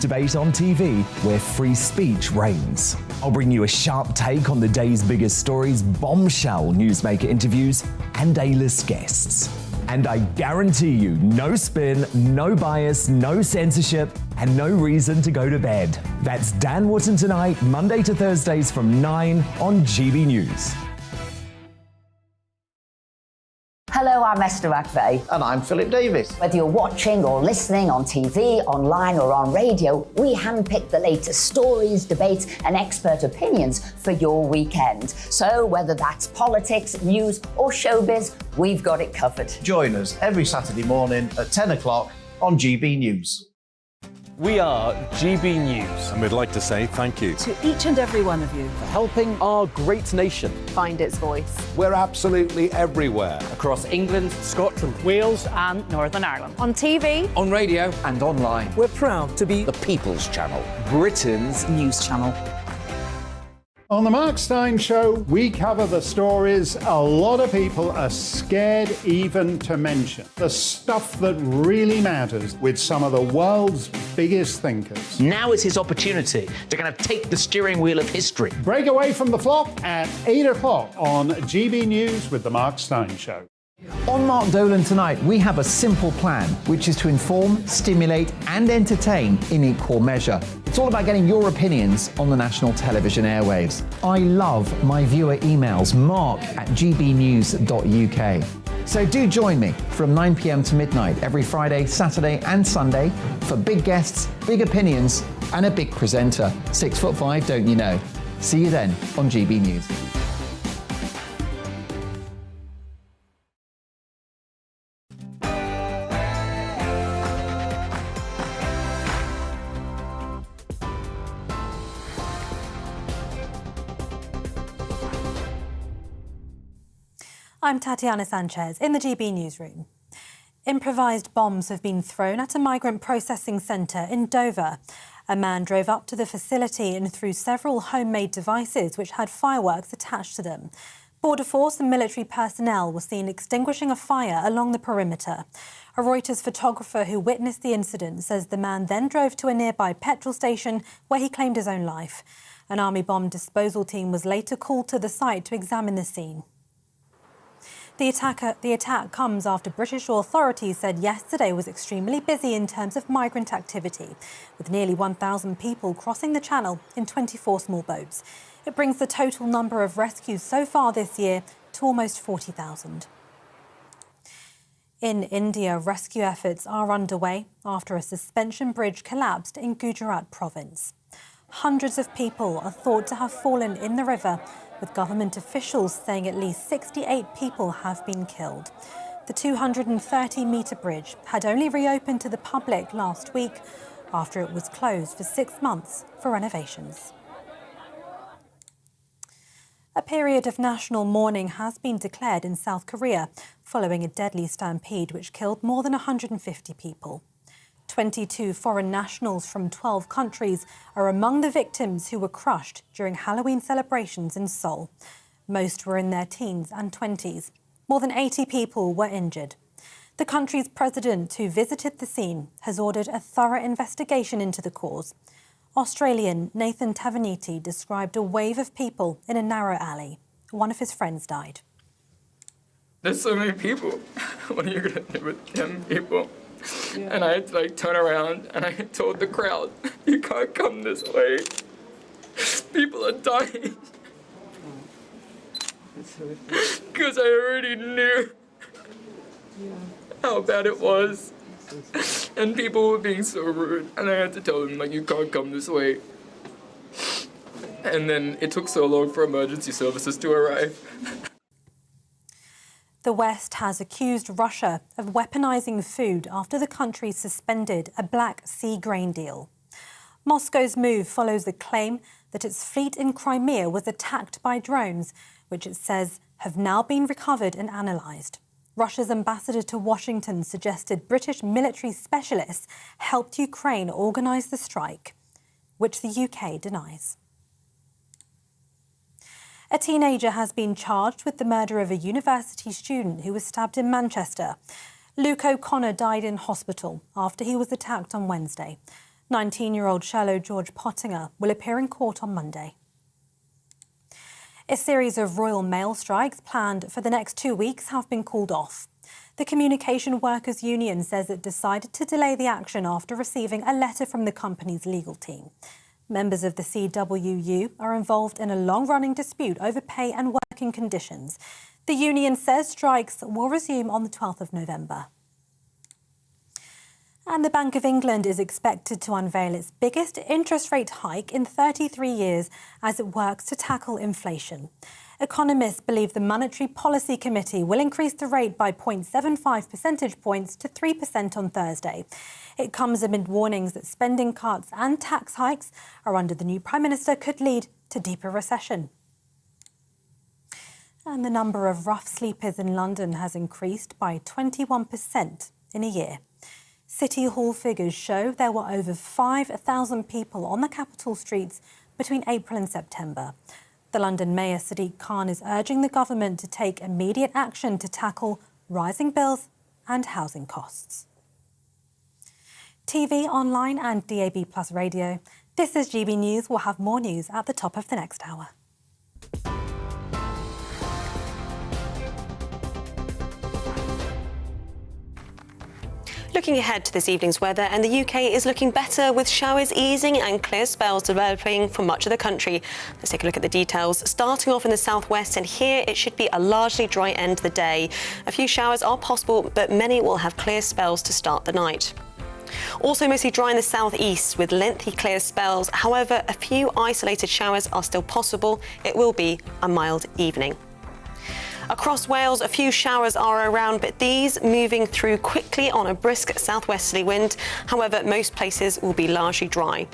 debate on TV, where free speech reigns. I'll bring you a sharp take on the day's biggest stories, bombshell newsmaker interviews, and A-list guests. And I guarantee you, no spin, no bias, no censorship, and no reason to go to bed. That's Dan Wootton Tonight, Monday to Thursdays from 9 on GB News. Hello, I'm Esther McVeigh. And I'm Philip Davis. Whether you're watching or listening on TV, online or on radio, we handpick the latest stories, debates and expert opinions for your weekend. So whether that's politics, news or showbiz, we've got it covered. Join us every Saturday morning at 10 o'clock on GB News. We are GB News. And we'd like to say thank you to each and every one of you for helping our great nation find its voice. We're absolutely everywhere. Across England, Scotland, Wales and Northern Ireland. On TV, on radio and online. We're proud to be the People's Channel, Britain's news channel. On the Mark Steyn Show, we cover the stories a lot of people are scared even to mention. The stuff that really matters with some of the world's biggest thinkers. Now is his opportunity to kind of take the steering wheel of history. Break away from the flop at 8 o'clock on GB News with the Mark Steyn Show. On Mark Dolan Tonight, we have a simple plan, which is to inform, stimulate and entertain in equal measure. It's all about getting your opinions on the national television airwaves. I love my viewer emails, mark@gbnews.uk. So do join me from 9 p.m. to midnight every Friday, Saturday and Sunday for big guests, big opinions and a big presenter. 6'5", don't you know? See you then on GB News. I'm Tatiana Sanchez in the GB newsroom. Improvised bombs have been thrown at a migrant processing centre in Dover. A man drove up to the facility and threw several homemade devices which had fireworks attached to them. Border Force and military personnel were seen extinguishing a fire along the perimeter. A Reuters photographer who witnessed the incident says the man then drove to a nearby petrol station where he claimed his own life. An army bomb disposal team was later called to the site to examine the scene. The attack comes after British authorities said yesterday was extremely busy in terms of migrant activity, with nearly 1,000 people crossing the channel in 24 small boats. It brings the total number of rescues so far this year to almost 40,000. In India, rescue efforts are underway after a suspension bridge collapsed in Gujarat province. Hundreds of people are thought to have fallen in the river, with government officials saying at least 68 people have been killed. The 230-metre bridge had only reopened to the public last week after it was closed for 6 months for renovations. A period of national mourning has been declared in South Korea following a deadly stampede which killed more than 150 people. 22 foreign nationals from 12 countries are among the victims who were crushed during Halloween celebrations in Seoul. Most were in their teens and 20s. More than 80 people were injured. The country's president, who visited the scene, has ordered a thorough investigation into the cause. Australian Nathan Tavaniti described a wave of people in a narrow alley. One of his friends died. There's so many people. What are you going to do with 10 people? Yeah. And I had to turn around and I told the crowd, you can't come this way. People are dying. Because I already knew how bad it was. And people were being so rude. And I had to tell them, you can't come this way. And then it took so long for emergency services to arrive. The West has accused Russia of weaponizing food after the country suspended a Black Sea grain deal. Moscow's move follows the claim that its fleet in Crimea was attacked by drones, which it says have now been recovered and analysed. Russia's ambassador to Washington suggested British military specialists helped Ukraine organise the strike, which the UK denies. A teenager has been charged with the murder of a university student who was stabbed in Manchester. Luke O'Connor died in hospital after he was attacked on Wednesday. 19-year-old cello George Pottinger will appear in court on Monday. A series of Royal Mail strikes planned for the next 2 weeks have been called off. The Communication Workers Union says it decided to delay the action after receiving a letter from the company's legal team. Members of the CWU are involved in a long-running dispute over pay and working conditions. The union says strikes will resume on the 12th of November. And the Bank of England is expected to unveil its biggest interest rate hike in 33 years as it works to tackle inflation. Economists believe the Monetary Policy Committee will increase the rate by 0.75 percentage points to 3% on Thursday. It comes amid warnings that spending cuts and tax hikes are under the new Prime Minister could lead to deeper recession. And the number of rough sleepers in London has increased by 21% in a year. City Hall figures show there were over 5,000 people on the capital streets between April and September. The London Mayor Sadiq Khan is urging the government to take immediate action to tackle rising bills and housing costs. TV, online and DAB+ radio. This is GB News. We'll have more news at the top of the next hour. Looking ahead to this evening's weather, and the UK is looking better with showers easing and clear spells developing for much of the country. Let's take a look at the details. Starting off in the southwest, and here it should be a largely dry end to the day. A few showers are possible, but many will have clear spells to start the night. Also mostly dry in the southeast with lengthy clear spells. However, a few isolated showers are still possible. It will be a mild evening. Across Wales, a few showers are around, but these moving through quickly on a brisk southwesterly wind. However, most places will be largely dry.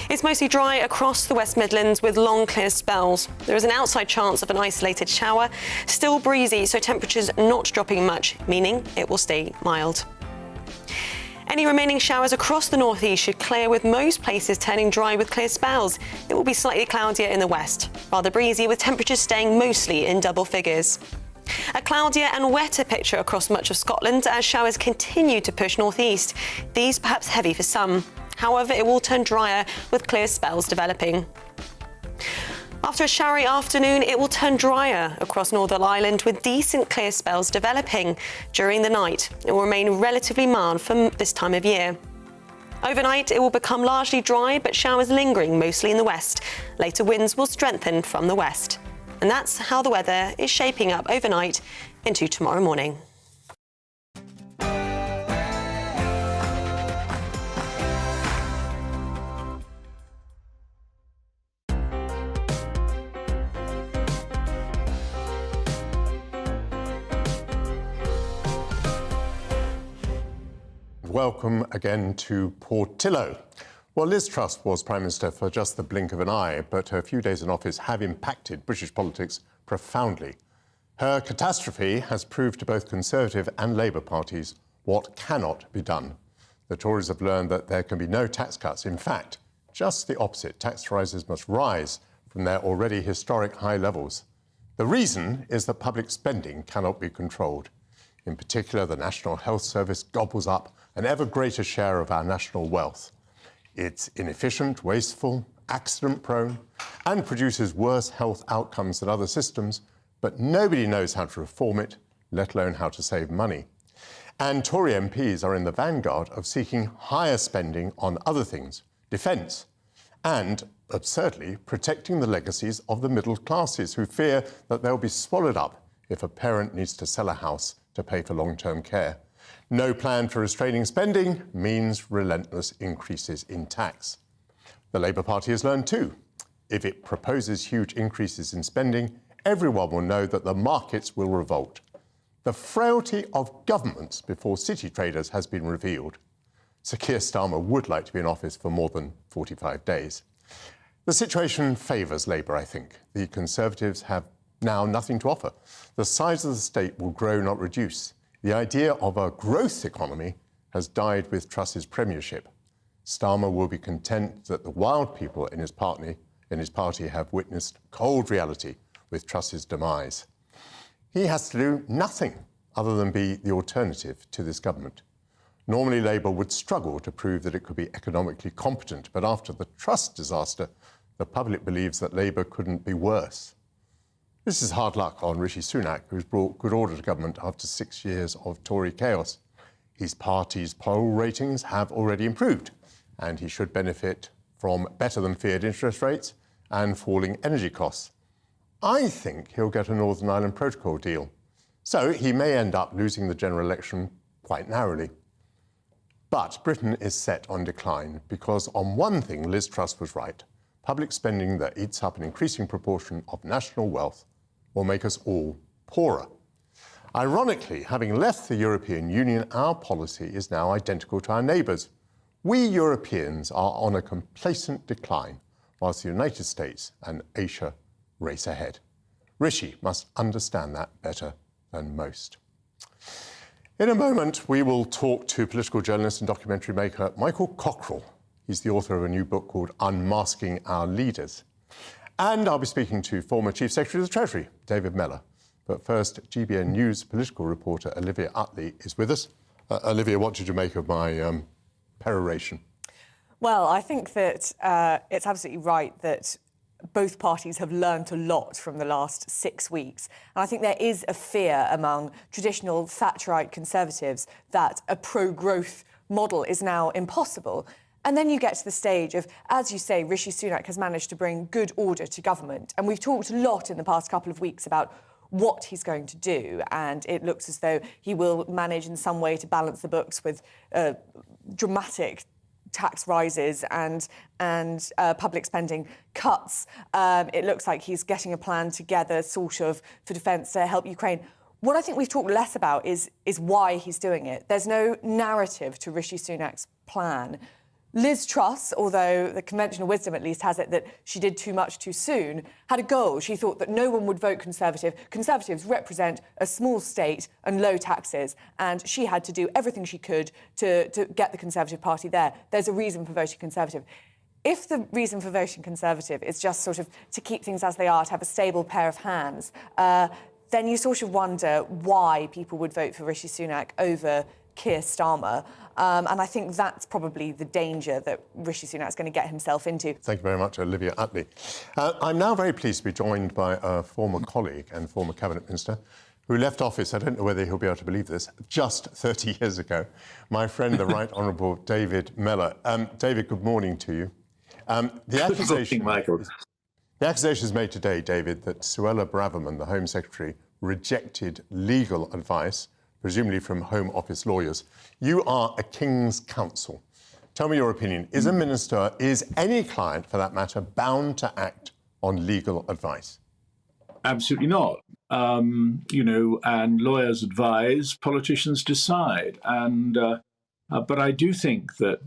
It's mostly dry across the West Midlands with long clear spells. There is an outside chance of an isolated shower. Still breezy, so temperatures not dropping much, meaning it will stay mild. Any remaining showers across the northeast should clear, with most places turning dry with clear spells. It will be slightly cloudier in the west, rather breezy with temperatures staying mostly in double figures. A cloudier and wetter picture across much of Scotland as showers continue to push northeast. These perhaps heavy for some. However, it will turn drier with clear spells developing. After a showery afternoon, it will turn drier across Northern Ireland with decent clear spells developing. During the night, it will remain relatively mild for this time of year. Overnight, it will become largely dry, but showers lingering mostly in the west. Later winds will strengthen from the west. And that's how the weather is shaping up overnight into tomorrow morning. Welcome again to Portillo. Well, Liz Truss was Prime Minister for just the blink of an eye, but her few days in office have impacted British politics profoundly. Her catastrophe has proved to both Conservative and Labour parties what cannot be done. The Tories have learned that there can be no tax cuts. In fact, just the opposite. Tax rises must rise from their already historic high levels. The reason is that public spending cannot be controlled. In particular, the National Health Service gobbles up an ever greater share of our national wealth. It's inefficient, wasteful, accident-prone, and produces worse health outcomes than other systems, but nobody knows how to reform it, let alone how to save money. And Tory MPs are in the vanguard of seeking higher spending on other things, defence, and, absurdly, protecting the legacies of the middle classes who fear that they'll be swallowed up if a parent needs to sell a house to pay for long-term care. No plan for restraining spending means relentless increases in tax. The Labour Party has learned too. If it proposes huge increases in spending, everyone will know that the markets will revolt. The frailty of governments before city traders has been revealed. Sir Keir Starmer would like to be in office for more than 45 days. The situation favours Labour, I think. The Conservatives have now nothing to offer. The size of the state will grow, not reduce. The idea of a growth economy has died with Truss's premiership. Starmer will be content that the wild people in his party have witnessed cold reality with Truss's demise. He has to do nothing other than be the alternative to this government. Normally, Labour would struggle to prove that it could be economically competent, but after the Truss disaster, the public believes that Labour couldn't be worse. This is hard luck on Rishi Sunak, who's brought good order to government after 6 years of Tory chaos. His party's poll ratings have already improved, and he should benefit from better than feared interest rates and falling energy costs. I think he'll get a Northern Ireland Protocol deal, so he may end up losing the general election quite narrowly. But Britain is set on decline because on one thing Liz Truss was right. Public spending that eats up an increasing proportion of national wealth will make us all poorer. Ironically, having left the European Union, our policy is now identical to our neighbours. We Europeans are on a complacent decline, whilst the United States and Asia race ahead. Rishi must understand that better than most. In a moment, we will talk to political journalist and documentary maker Michael Portillo. He's the author of a new book called Unmasking Our Leaders. And I'll be speaking to former Chief Secretary of the Treasury, David Mellor. But first, GBNews political reporter Olivia Utley is with us. Olivia, what did you make of my peroration? Well, I think that it's absolutely right that both parties have learnt a lot from the last 6 weeks. And I think there is a fear among traditional Thatcherite Conservatives that a pro-growth model is now impossible. And then you get to the stage of, as you say, Rishi Sunak has managed to bring good order to government. And we've talked a lot in the past couple of weeks about what he's going to do. And it looks as though he will manage in some way to balance the books with dramatic tax rises and public spending cuts. It looks like he's getting a plan together, sort of, for defence to help Ukraine. What I think we've talked less about is why he's doing it. There's no narrative to Rishi Sunak's plan. Liz Truss, although the conventional wisdom at least has it that she did too much too soon, had a goal. She thought that no one would vote Conservative. Conservatives represent a small state and low taxes, and she had to do everything she could to get the Conservative Party there. There's a reason for voting Conservative. If the reason for voting Conservative is just sort of to keep things as they are, to have a stable pair of hands, then you sort of wonder why people would vote for Rishi Sunak over Keir Starmer. And I think that's probably the danger that Rishi Sunak is going to get himself into. Thank you very much, Olivia Utley. I'm now very pleased to be joined by a former colleague and former Cabinet Minister who left office, I don't know whether he'll be able to believe this, just 30 years ago. My friend, the Right Honourable David Mellor. David, good morning to you. The accusation is made today, David, that Suella Braverman, the Home Secretary, rejected legal advice, presumably from Home Office lawyers. You are a King's Counsel. Tell me your opinion. Is a minister, is any client for that matter, bound to act on legal advice? Absolutely not. And lawyers advise, politicians decide. But I do think that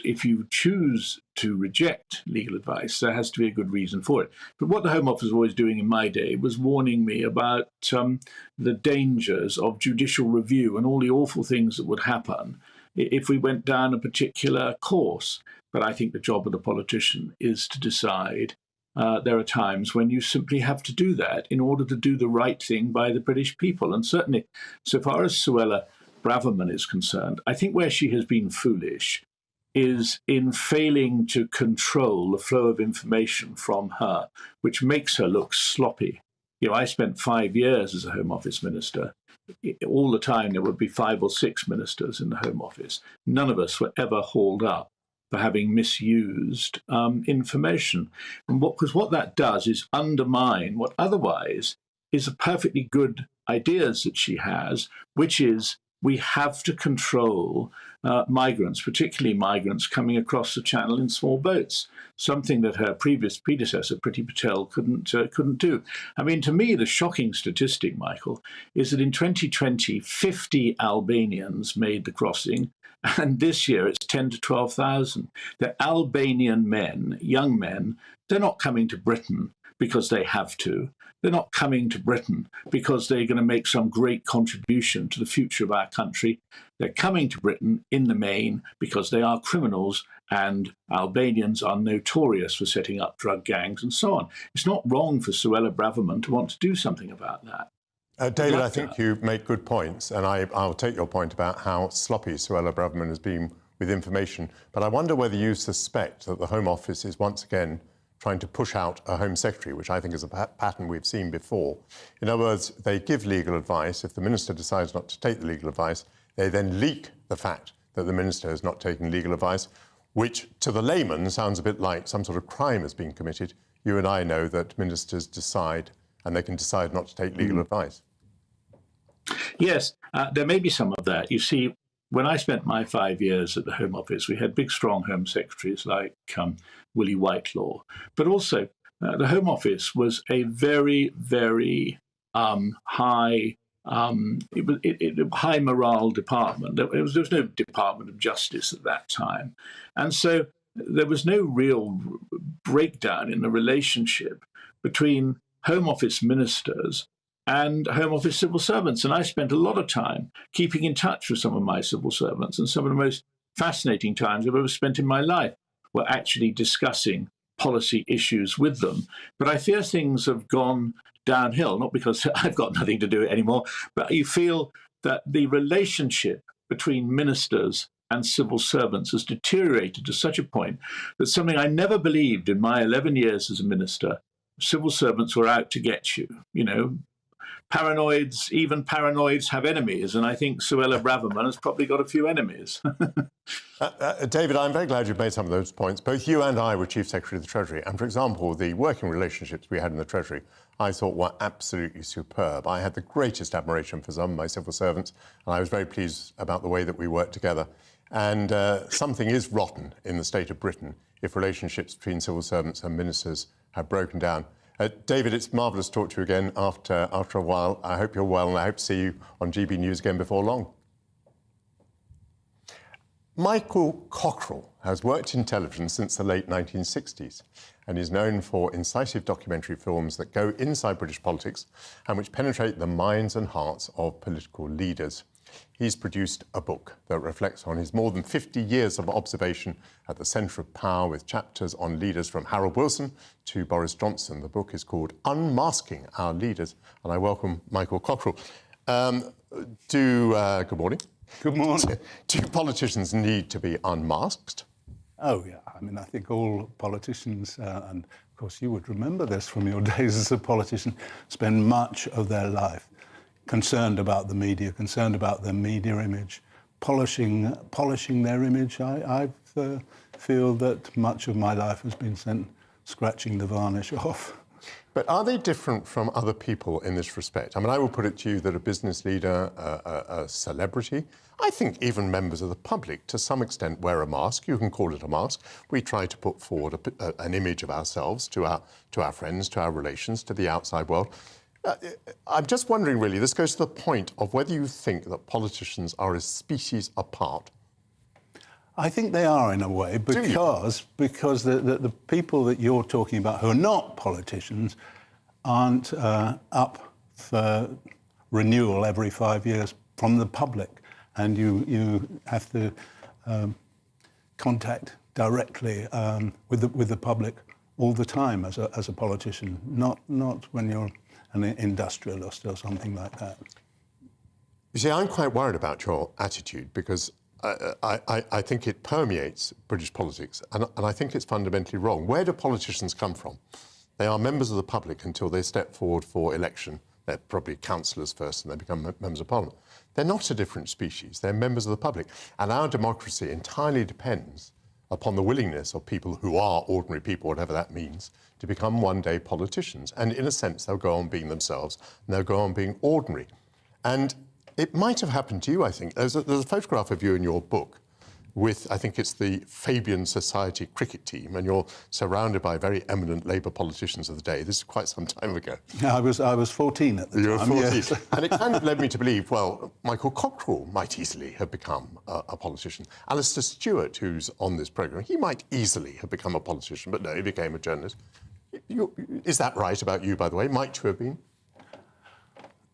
if you choose to reject legal advice, there has to be a good reason for it. But what the Home Office was always doing in my day was warning me about the dangers of judicial review and all the awful things that would happen if we went down a particular course. But I think the job of the politician is to decide. There are times when you simply have to do that in order to do the right thing by the British people. And certainly, so far as Suella Braverman is concerned, I think where she has been foolish is in failing to control the flow of information from her, which makes her look sloppy. I spent 5 years as a Home Office minister. All the time there would be 5 or 6 ministers in the Home Office. None of us were ever hauled up for having misused information. And what that does is undermine what otherwise is a perfectly good ideas that she has, which is we have to control migrants, particularly migrants coming across the channel in small boats, something that her previous predecessor, Priti Patel, couldn't do. I mean, to me, the shocking statistic, Michael, is that in 2020, 50 Albanians made the crossing, and this year it's 10 to 12,000. They're Albanian men, young men. They're not coming to Britain because they have to. They're not coming to Britain because they're going to make some great contribution to the future of our country. They're coming to Britain in the main because they are criminals, and Albanians are notorious for setting up drug gangs and so on. It's not wrong for Suella Braverman to want to do something about that. David, I think you make good points, and I'll take your point about how sloppy Suella Braverman has been with information. But I wonder whether you suspect that the Home Office is once again trying to push out a Home Secretary, which I think is a pattern we've seen before. In other words, they give legal advice. If the Minister decides not to take the legal advice, they then leak the fact that the Minister has not taken legal advice, which to the layman sounds a bit like some sort of crime has been committed. You and I know that ministers decide, and they can decide not to take legal advice. Yes, there may be some of that. You see, when I spent my 5 years at the Home Office, we had big, strong Home Secretaries like Willie Whitelaw. But also, the Home Office was a very, very high morale department. There was no Department of Justice at that time. And so there was no real breakdown in the relationship between Home Office ministers and Home Office civil servants. And I spent a lot of time keeping in touch with some of my civil servants, and some of the most fascinating times I've ever spent in my life were actually discussing policy issues with them. But I fear things have gone downhill, not because I've got nothing to do it anymore, but you feel that the relationship between ministers and civil servants has deteriorated to such a point that something I never believed in my 11 years as a minister, civil servants were out to get you, you know. Paranoids, even paranoids have enemies, and I think Suella Braverman has probably got a few enemies. David, I'm very glad you've made some of those points. Both you and I were Chief Secretary of the Treasury, and for example, the working relationships we had in the Treasury I thought were absolutely superb. I had the greatest admiration for some of my civil servants, and I was very pleased about the way that we worked together. And something is rotten in the state of Britain if relationships between civil servants and ministers have broken down. David, it's marvellous to talk to you again after a while. I hope you're well, and I hope to see you on GB News again before long. Michael Cockerell has worked in television since the late 1960s and is known for incisive documentary films that go inside British politics and which penetrate the minds and hearts of political leaders. He's produced a book that reflects on his more than 50 years of observation at the centre of power, with chapters on leaders from Harold Wilson to Boris Johnson. The book is called Unmasking Our Leaders, and I welcome Michael Cockerell. Good morning. Good morning. Do politicians need to be unmasked? Oh, yeah. I mean, I think all politicians, and of course you would remember this from your days as a politician, spend much of their life concerned about the media, concerned about their media image, polishing their image. I feel that much of my life has been spent scratching the varnish off. But are they different from other people in this respect? I mean, I will put it to you that a business leader, a celebrity, I think even members of the public, to some extent, wear a mask. You can call it a mask. We try to put forward an image of ourselves to our friends, to our relations, to the outside world. I'm just wondering, really, this goes to the point of whether you think that politicians are a species apart. I think they are, in a way, because the people that you're talking about who are not politicians aren't up for renewal every 5 years from the public, and you have to contact directly with the public all the time as a politician, not when you're an industrialist or something like that. You see, I'm quite worried about your attitude because I think it permeates British politics, and I think it's fundamentally wrong. Where do politicians come from? They are members of the public until they step forward for election. They're probably councillors first and they become members of Parliament. They're not a different species. They're members of the public. And our democracy entirely depends upon the willingness of people who are ordinary people, whatever that means, to become one day politicians. And in a sense, they'll go on being themselves and they'll go on being ordinary. And it might have happened to you, I think. There's a photograph of you in your book with, I think it's the Fabian Society cricket team, and you're surrounded by very eminent Labour politicians of the day. This is quite some time ago. I was 14 at the time. You were 14. Yes. And it kind of led me to believe, well, Michael Cockerell might easily have become a politician. Alistair Stewart, who's on this programme, he might easily have become a politician, but no, he became a journalist. Is that right about you, by the way? Might you have been?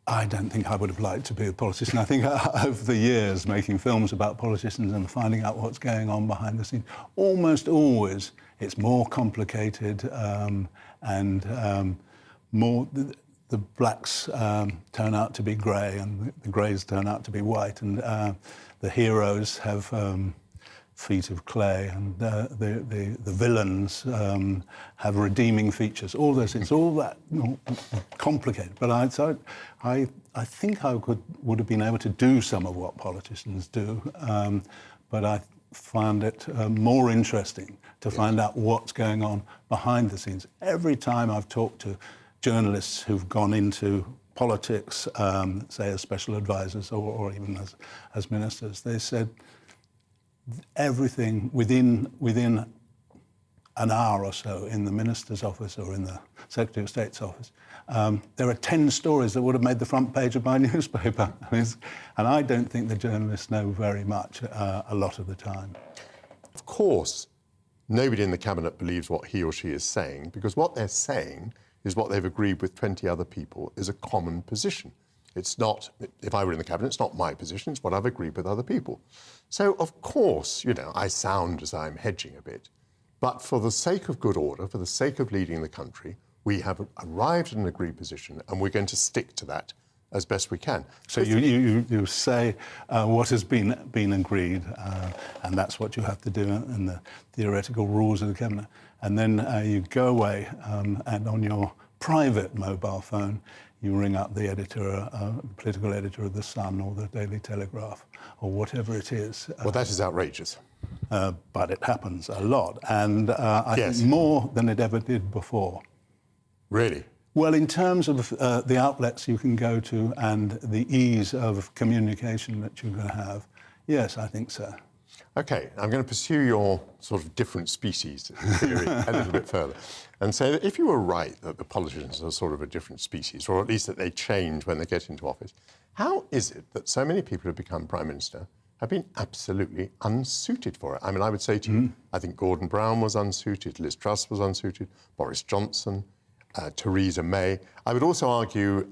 I don't think I would have liked to be a politician. I think over the years, making films about politicians and finding out what's going on behind the scenes, almost always it's more complicated and more. the blacks turn out to be grey and the greys turn out to be white, and the heroes have feet of clay, and the villains have redeeming features. All those things, all that complicated. But I think I would have been able to do some of what politicians do, but I found it more interesting to find out what's going on behind the scenes. Every time I've talked to journalists who've gone into politics, say as special advisors or even as ministers, they said everything within an hour or so in the minister's office or in the Secretary of State's office, there are 10 stories that would have made the front page of my newspaper. And I don't think the journalists know very much a lot of the time. Of course, nobody in the cabinet believes what he or she is saying, because what they're saying is what they've agreed with 20 other people is a common position. It's not, if I were in the cabinet, it's not my position, it's what I've agreed with other people. So, of course, I sound as I'm hedging a bit, but for the sake of good order, for the sake of leading the country, we have arrived at an agreed position, and we're going to stick to that as best we can. So you say what has been agreed, and that's what you have to do in the theoretical rules of the cabinet, and then you go away and on your private mobile phone you ring up the editor, political editor of The Sun or the Daily Telegraph or whatever it is. Well, that is outrageous. But it happens a lot, and I think more than it ever did before. Really? Well, in terms of the outlets you can go to and the ease of communication that you can have, yes, I think so. OK, I'm going to pursue your sort of different species theory a little bit further and say that if you were right that the politicians are sort of a different species, or at least that they change when they get into office, how is it that so many people who've become Prime Minister have been absolutely unsuited for it? I mean, I would say to you, I think Gordon Brown was unsuited, Liz Truss was unsuited, Boris Johnson, Theresa May. I would also argue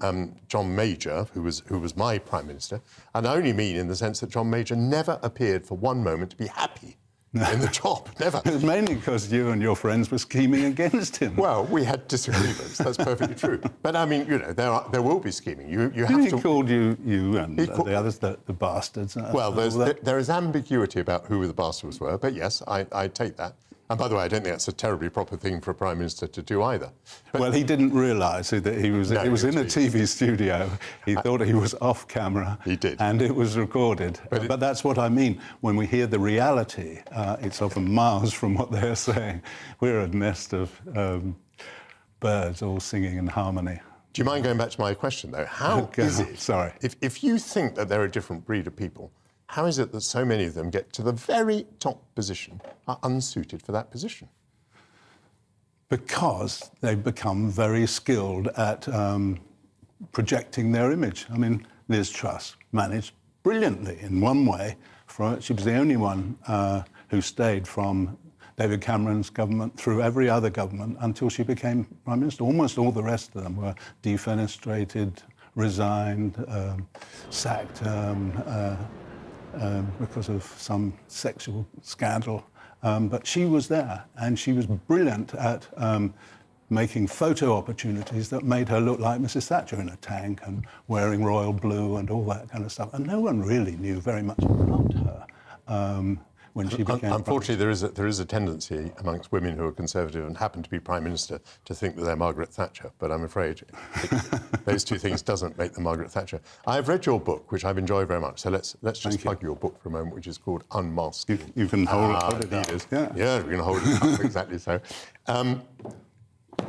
John Major, who was my Prime Minister, and I only mean in the sense that John Major never appeared for one moment to be happy in the job, never. It was mainly because you and your friends were scheming against him. Well, we had disagreements, that's perfectly true. But I mean, there will be scheming. You have to... He called you and the others the bastards. Well, there is ambiguity about who the bastards were, but yes, I take that. And by the way, I don't think that's a terribly proper thing for a Prime Minister to do either. But well, he didn't realise that he was in a TV studio. He thought he was off camera. He did. And it was recorded. But that's what I mean. When we hear the reality, it's often miles from what they're saying. We're a nest of birds all singing in harmony. Do you mind going back to my question, though? How is it... Sorry. If you think that they're a different breed of people, how is it that so many of them get to the very top position, are unsuited for that position? Because they've become very skilled at projecting their image. I mean, Liz Truss managed brilliantly in one way. She was the only one who stayed from David Cameron's government through every other government until she became Prime Minister. Almost all the rest of them were defenestrated, resigned, sacked, because of some sexual scandal. But she was there, and she was brilliant at making photo opportunities that made her look like Mrs. Thatcher in a tank and wearing royal blue and all that kind of stuff. And no one really knew very much about her when she became... Unfortunately, there is a tendency amongst women who are Conservative and happen to be Prime Minister to think that they're Margaret Thatcher, but I'm afraid those two things doesn't make them Margaret Thatcher. I've read your book, which I've enjoyed very much, so let's just plug your book for a moment, which is called Unmasking. You can hold it up. Yeah, we're going to hold it up, exactly so.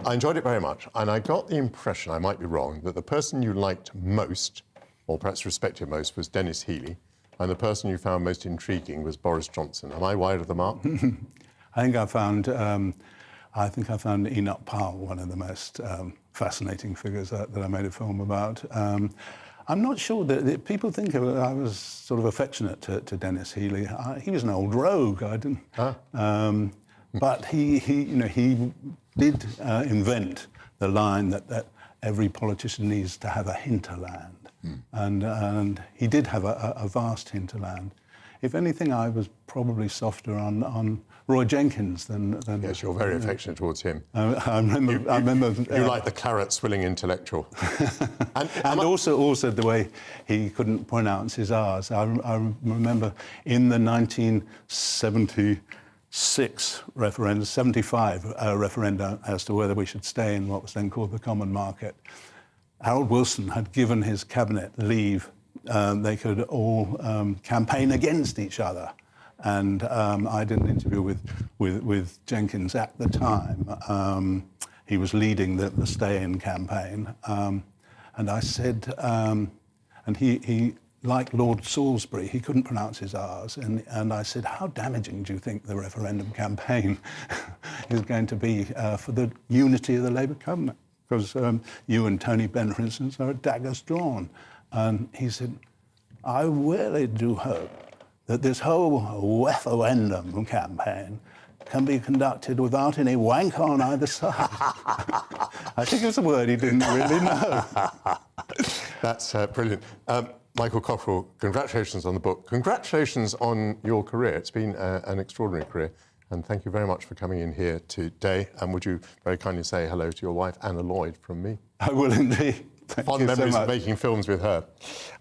I enjoyed it very much, and I got the impression, I might be wrong, that the person you liked most, or perhaps respected most, was Dennis Healey, and the person you found most intriguing was Boris Johnson. Am I wide of the mark? I think I found Enoch Powell one of the most fascinating figures that I made a film about. I'm not sure that people think I was sort of affectionate to Dennis Healey. He was an old rogue. I didn't. But he did invent the line that every politician needs to have a hinterland. And he did have a vast hinterland. If anything, I was probably softer on Roy Jenkins than yes, you're very affectionate towards him. I remember. You like the claret-swilling intellectual. and also the way he couldn't pronounce his R's. I remember in the 1976 referendum, 75 referendum as to whether we should stay in what was then called the Common Market. Harold Wilson had given his cabinet leave. They could all campaign against each other. And I did an interview with Jenkins at the time. He was leading the stay-in campaign. And I said, and he, like Lord Salisbury, he couldn't pronounce his R's. And I said, how damaging do you think the referendum campaign is going to be for the unity of the Labour cabinet? Because you and Tony Benn, for instance, are daggers drawn. And he said, I really do hope that this whole referendum campaign can be conducted without any wank on either side. I think it's a word he didn't really know. That's brilliant. Michael Cockerell, congratulations on the book. Congratulations on your career. It's been an extraordinary career. And thank you very much for coming in here today. And would you very kindly say hello to your wife, Anna Lloyd, from me? I will indeed. Fond memories of making films with her.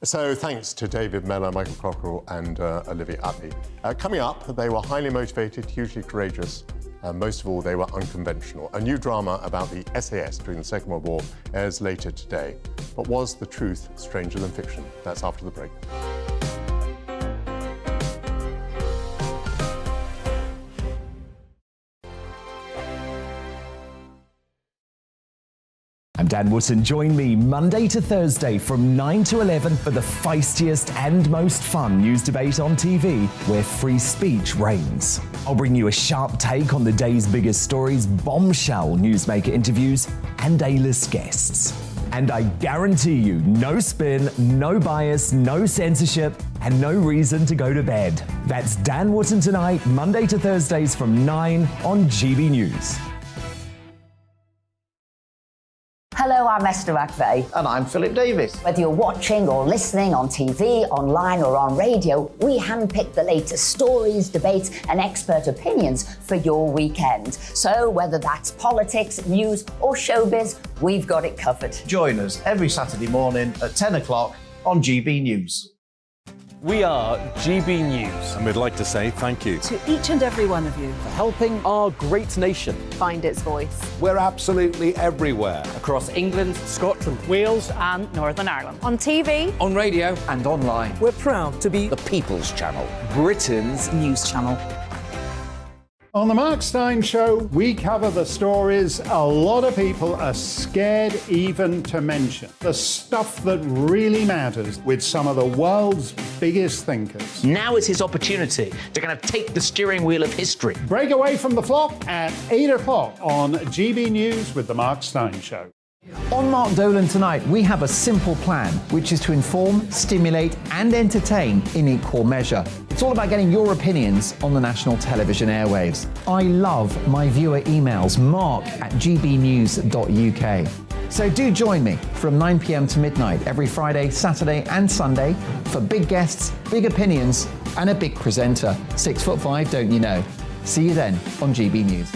So thanks to David Mellor, Michael Cockerell and Olivia Utley. Coming up, they were highly motivated, hugely courageous. Most of all, they were unconventional. A new drama about the SAS during the Second World War airs later today. But was the truth stranger than fiction? That's after the break. I'm Dan Wootton. Join me Monday to Thursday from 9 to 11 for the feistiest and most fun news debate on TV, where free speech reigns. I'll bring you a sharp take on the day's biggest stories, bombshell newsmaker interviews, and A-list guests. And I guarantee you, no spin, no bias, no censorship, and no reason to go to bed. That's Dan Wootton Tonight, Monday to Thursdays from 9 on GB News. Hello, I'm Esther McVeigh. And I'm Philip Davis. Whether you're watching or listening on TV, online or on radio, we handpick the latest stories, debates and expert opinions for your weekend. So whether that's politics, news or showbiz, we've got it covered. Join us every Saturday morning at 10 o'clock on GB News. We are GB News. And we'd like to say thank you To each and every one of you. For helping our great nation Find its voice. We're absolutely everywhere. across England, Scotland, Wales and Northern Ireland. On TV. on radio, And online. we're proud to be The People's Channel. Britain's News channel. On the Mark Steyn Show, we cover the stories a lot of people are scared even to mention. The stuff that really matters with some of the world's biggest thinkers. Now is his opportunity to kind of take the steering wheel of history. Break away from the flop at 8 o'clock on GB News with the Mark Steyn Show. On Mark Dolan Tonight, we have a simple plan, which is to inform, stimulate and entertain in equal measure. It's all about getting your opinions on the national television airwaves. I love my viewer emails, mark@gbnews.uk. So do join me from 9 p.m. to midnight every Friday, Saturday and Sunday for big guests, big opinions and a big presenter. 6'5", don't you know? See you then on GB News.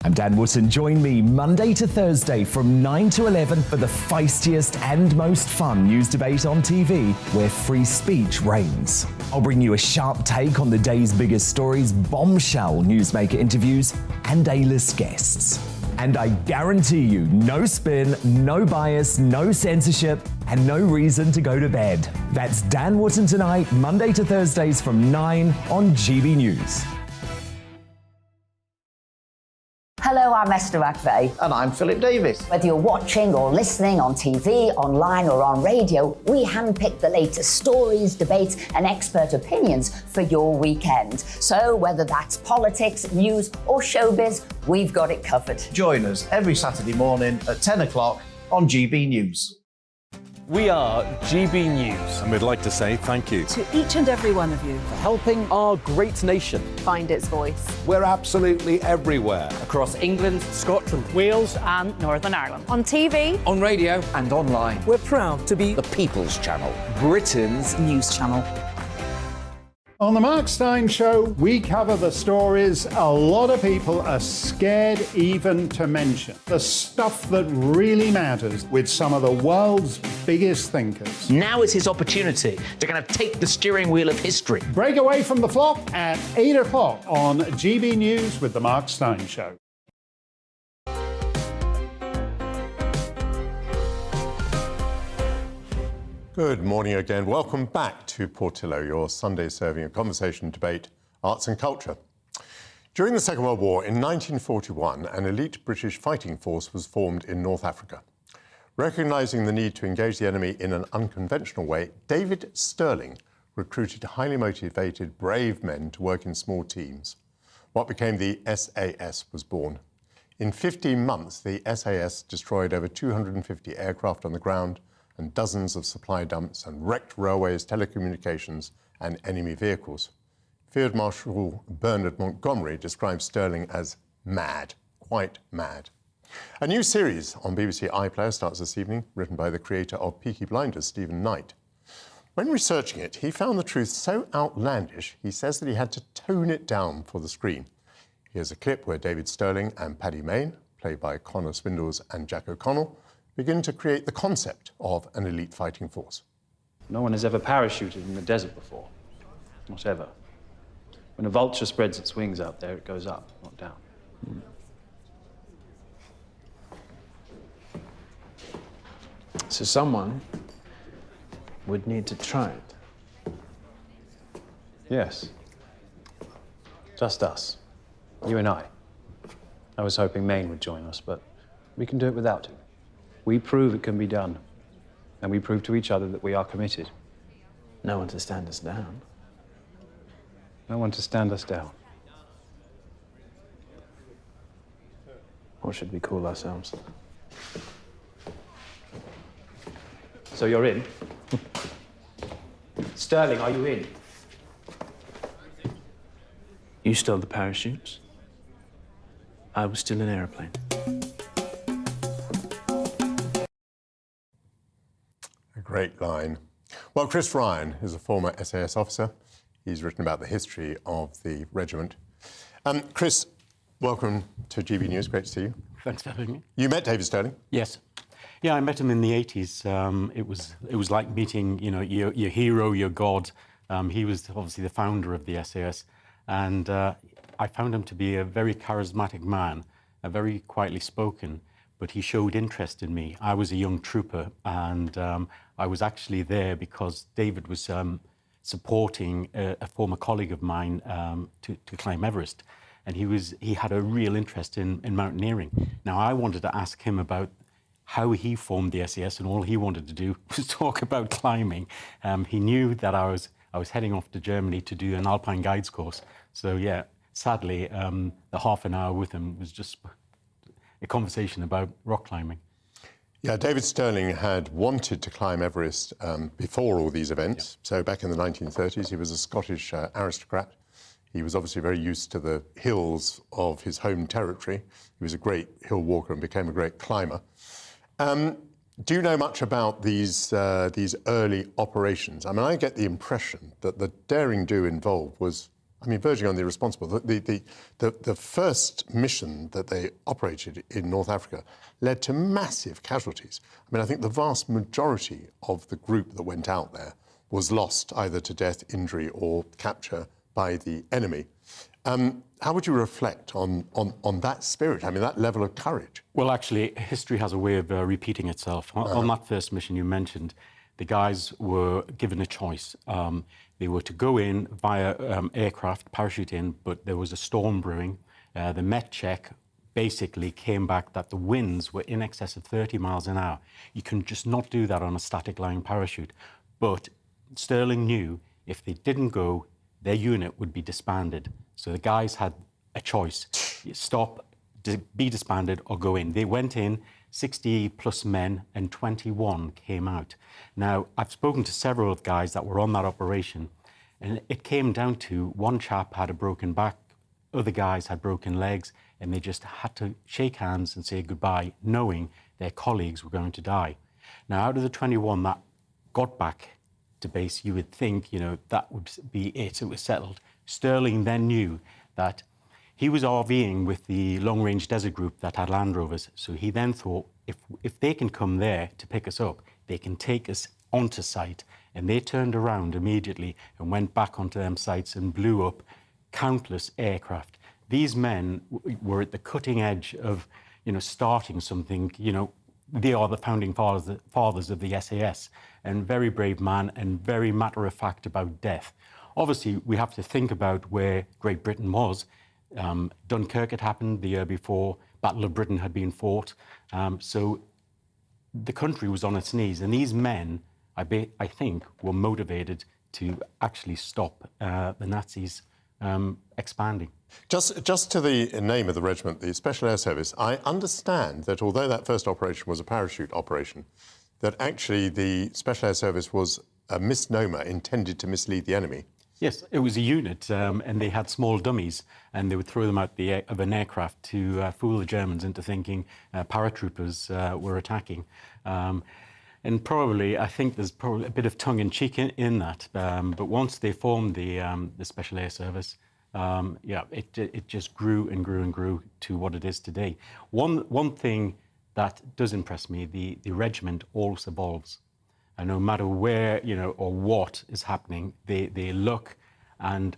I'm Dan Wootton. Join me Monday to Thursday from 9 to 11 for the feistiest and most fun news debate on TV, where free speech reigns. I'll bring you a sharp take on the day's biggest stories, bombshell newsmaker interviews, and A-list guests. And I guarantee you, no spin, no bias, no censorship, and no reason to go to bed. That's Dan Wootton Tonight, Monday to Thursdays from 9 on GB News. Hello, I'm Esther McVeigh. And I'm Philip Davis. Whether you're watching or listening on TV, online or on radio, we handpick the latest stories, debates and expert opinions for your weekend. So whether that's politics, news or showbiz, we've got it covered. Join us every Saturday morning at 10 o'clock on GB News. We are GB News. And we'd like to say thank you To each and every one of you. For helping our great nation Find its voice. We're absolutely everywhere. across England, Scotland, Wales and Northern Ireland. On TV. on radio, And online. we're proud to be The People's Channel. Britain's News channel. On the Mark Stein Show, we cover the stories a lot of people are scared even to mention. The stuff that really matters with some of the world's biggest thinkers. Now is his opportunity to kind of take the steering wheel of history. Break away from the flock at 8 o'clock on GB News with the Mark Stein Show. Good morning again. Welcome back to Portillo, your Sunday serving of conversation, debate, arts and culture. During the Second World War in 1941, an elite British fighting force was formed in North Africa. Recognising the need to engage the enemy in an unconventional way, David Stirling recruited highly motivated, brave men to work in small teams. What became the SAS was born. In 15 months, the SAS destroyed over 250 aircraft on the ground and dozens of supply dumps and wrecked railways, telecommunications and enemy vehicles. Field Marshal Bernard Montgomery described Stirling as mad, quite mad. A new series on BBC iPlayer starts this evening, written by the creator of Peaky Blinders, Stephen Knight. When researching it, he found the truth so outlandish, he says that he had to tone it down for the screen. Here's a clip where David Stirling and Paddy Mayne, played by Connor Swindles and Jack O'Connell, begin to create the concept of an elite fighting force. No one has ever parachuted in the desert before. Not ever. When a vulture spreads its wings out there, it goes up, not down. So someone would need to try it. Yes. Just us. You and I. I was hoping Mayne would join us, but we can do it without him. We prove it can be done, and we prove to each other that we are committed. No one to stand us down. No one to stand us down. What should we call ourselves? So you're in? Stirling, are you in? You stole the parachutes. I was still in an aeroplane. Great line. Well, Chris Ryan is a former SAS officer. He's written about the history of the regiment. Chris, welcome to GB News. Great to see you. Thanks for having me. You met David Stirling? Yes. Yeah, I met him in the 80s. It was like meeting, you know, your hero, your god. He was obviously the founder of the SAS, and I found him to be a very charismatic man, a very quietly spoken. But he showed interest in me. I was a young trooper, and I was actually there because David was supporting a former colleague of mine to climb Everest, and he had a real interest in mountaineering. Now, I wanted to ask him about how he formed the SAS, and all he wanted to do was talk about climbing. He knew that I was heading off to Germany to do an Alpine Guides course. So yeah, sadly, the half an hour with him was just a conversation about rock climbing. Yeah, David Stirling had wanted to climb Everest before all these events. Yeah. So back in the 1930s, he was a Scottish aristocrat. He was obviously very used to the hills of his home territory. He was a great hill walker and became a great climber. Do you know much about these early operations? I mean, I get the impression that the daring do involved was, I mean, verging on the irresponsible. The first mission that they operated in North Africa led to massive casualties. I mean, I think the vast majority of the group that went out there was lost either to death, injury, or capture by the enemy. How would you reflect on that spirit? I mean, that level of courage? Well, actually, history has a way of repeating itself. On that first mission you mentioned, the guys were given a choice. They were to go in via aircraft, parachute in, but there was a storm brewing. The Met check basically came back that the winds were in excess of 30 miles an hour. You can just not do that on a static lying parachute. But Stirling knew if they didn't go, their unit would be disbanded. So the guys had a choice: stop, be disbanded, or go in. They went in, 60 plus men, and 21 came out. Now, I've spoken to several of the guys that were on that operation, and it came down to one chap had a broken back, other guys had broken legs, and they just had to shake hands and say goodbye, knowing their colleagues were going to die. Now, out of the 21 that got back to base, you would think, that would be it. It was settled. Sterling then knew that he was RVing with the long-range desert group that had Land Rovers. So he then thought, if they can come there to pick us up, they can take us onto site. And they turned around immediately and went back onto them sites and blew up countless aircraft. These men were at the cutting edge of, starting something. They are the founding fathers of the SAS, and very brave man and very matter-of-fact about death. Obviously, we have to think about where Great Britain was. Dunkirk had happened the year before. Battle of Britain had been fought. So the country was on its knees, and these men, I think, were motivated to actually stop the Nazis expanding. Just to the name of the regiment, the Special Air Service, I understand that although that first operation was a parachute operation, that actually the Special Air Service was a misnomer intended to mislead the enemy. Yes, it was a unit, and they had small dummies, and they would throw them out of an aircraft to fool the Germans into thinking paratroopers were attacking. And probably, I think there's probably a bit of tongue-in-cheek in that. But once they formed the Special Air Service, it just grew and grew and grew to what it is today. One thing that does impress me, the regiment always evolves. And no matter where, or what is happening, they look and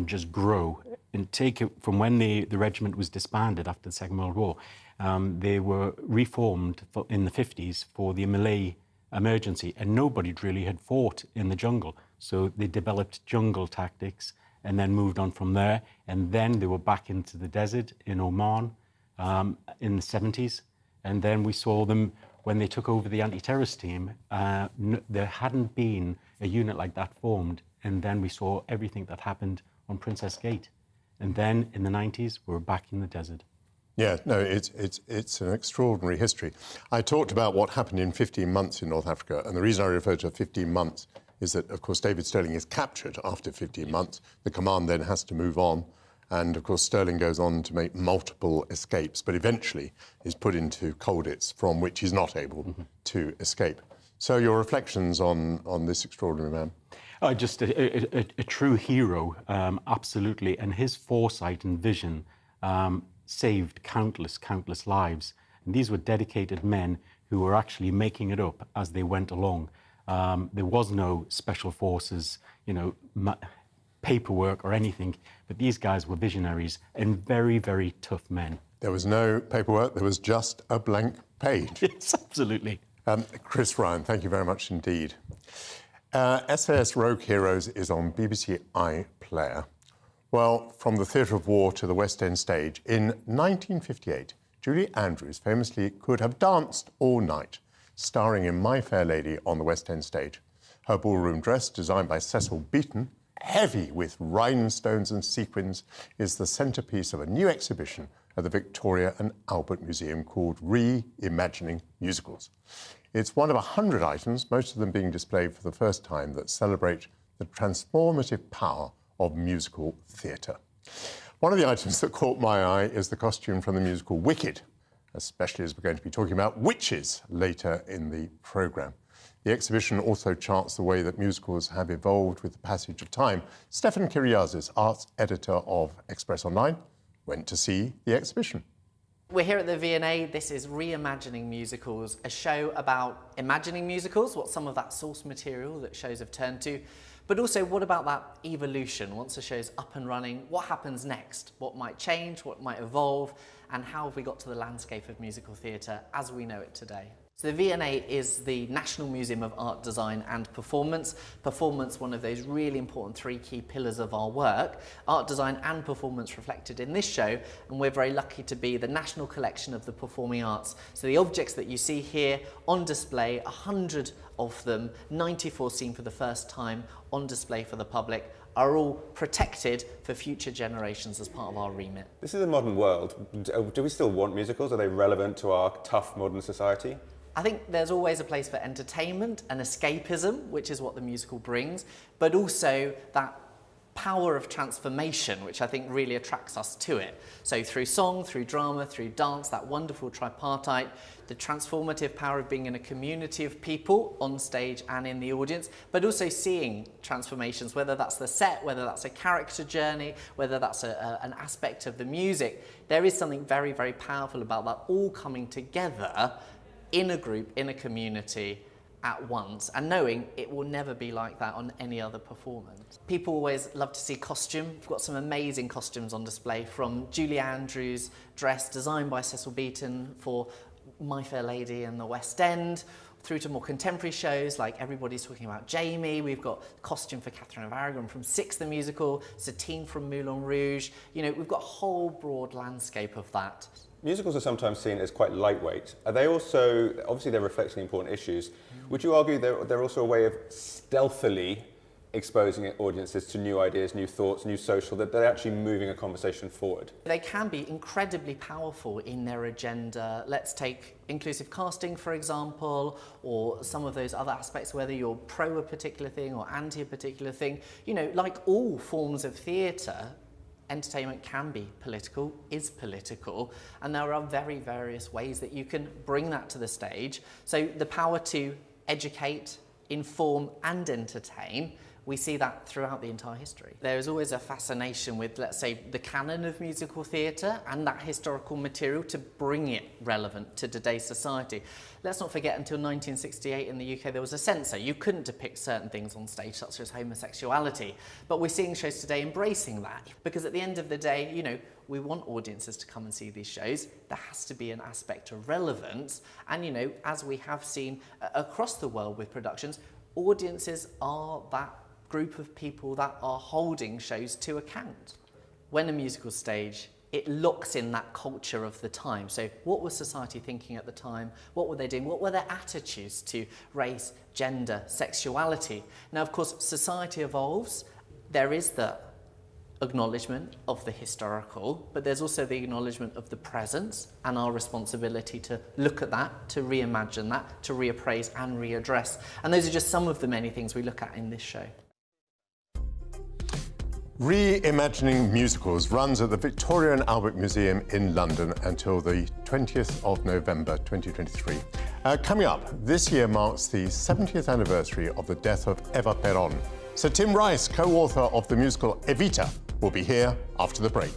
just grow. And take it from when the regiment was disbanded after the Second World War. They were reformed in the 50s for the Malay emergency, and nobody really had fought in the jungle. So they developed jungle tactics and then moved on from there. And then they were back into the desert in Oman in the 70s. And then we saw them when they took over the anti-terrorist team. There hadn't been a unit like that formed. And then we saw everything that happened on Princess Gate. And then in the 90s, we were back in the desert. Yeah, no, it's an extraordinary history. I talked about what happened in 15 months in North Africa, and the reason I refer to 15 months is that, of course, David Sterling is captured after 15 months. The command then has to move on, and, of course, Sterling goes on to make multiple escapes, but eventually is put into Colditz, from which he's not able to escape. So your reflections on this extraordinary man? Just a true hero, absolutely, and his foresight and vision saved countless lives. And these were dedicated men who were actually making it up as they went along. There was no special forces, paperwork or anything, but these guys were visionaries and very, very tough men. There was no paperwork, there was just a blank page. Yes, absolutely. Chris Ryan, thank you very much indeed. SAS Rogue Heroes is on BBC iPlayer. Well, from the theatre of war to the West End stage, in 1958, Julie Andrews famously could have danced all night, starring in My Fair Lady on the West End stage. Her ballroom dress, designed by Cecil Beaton, heavy with rhinestones and sequins, is the centrepiece of a new exhibition at the Victoria and Albert Museum called Reimagining Musicals. It's one of 100 items, most of them being displayed for the first time, that celebrate the transformative power of musical theatre. One of the items that caught my eye is the costume from the musical Wicked, especially as we're going to be talking about witches later in the programme. The exhibition also charts the way that musicals have evolved with the passage of time. Stefan Kyriazis, arts editor of Express Online, went to see the exhibition. We're here at the V&A. This is Reimagining Musicals, a show about imagining musicals, what some of that source material that shows have turned to, but also what about that evolution? Once a show's up and running, what happens next? What might change, what might evolve, and how have we got to the landscape of musical theatre as we know it today? So the V&A is the National Museum of Art, Design and Performance. Performance, one of those really important three key pillars of our work. Art, design and performance reflected in this show, and we're very lucky to be the national collection of the performing arts. So the objects that you see here on display, 100 of them, 94 seen for the first time on display for the public, are all protected for future generations as part of our remit. This is a modern world. Do we still want musicals? Are they relevant to our tough modern society? I think there's always a place for entertainment and escapism, which is what the musical brings, but also that power of transformation, which I think really attracts us to it. So through song, through drama, through dance, that wonderful tripartite, the transformative power of being in a community of people on stage and in the audience, but also seeing transformations, whether that's the set, whether that's a character journey, whether that's an aspect of the music. There is something very, very powerful about that all coming together in a group, in a community, at once, and knowing it will never be like that on any other performance. People always love to see costume. We've got some amazing costumes on display, from Julie Andrews' dress designed by Cecil Beaton for My Fair Lady and the West End, through to more contemporary shows like everybody's talking about Jamie. We've got costume for Catherine of Aragon from Six the Musical, Satine from Moulin Rouge. You know, we've got a whole broad landscape of that. Musicals are sometimes seen as quite lightweight. Are they also, obviously they're reflecting important issues, would you argue they're also a way of stealthily exposing audiences to new ideas, new thoughts, new social, that they're actually moving a conversation forward? They can be incredibly powerful in their agenda. Let's take inclusive casting, for example, or some of those other aspects, whether you're pro a particular thing or anti a particular thing. You know, like all forms of theatre, entertainment can be political, is political, and there are very various ways that you can bring that to the stage. So the power to educate, inform and entertain, we see that throughout the entire history. There is always a fascination with, let's say, the canon of musical theatre and that historical material to bring it relevant to today's society. Let's not forget, until 1968 in the UK there was a censor. You couldn't depict certain things on stage, such as homosexuality. But we're seeing shows today embracing that, because at the end of the day, you know, we want audiences to come and see these shows. There has to be an aspect of relevance. And, you know, as we have seen across the world with productions, audiences are that group of people that are holding shows to account. When a musical stage, it looks in that culture of the time. So what was society thinking at the time? What were they doing? What were their attitudes to race, gender, sexuality? Now, of course, society evolves. There is the acknowledgement of the historical, but there's also the acknowledgement of the present and our responsibility to look at that, to reimagine that, to reappraise and readdress. And those are just some of the many things we look at in this show. Reimagining Musicals runs at the Victoria and Albert Museum in London until the 20th of November 2023. Coming up, this year marks the 70th anniversary of the death of Eva Perón. Sir Tim Rice, co-author of the musical Evita, will be here after the break.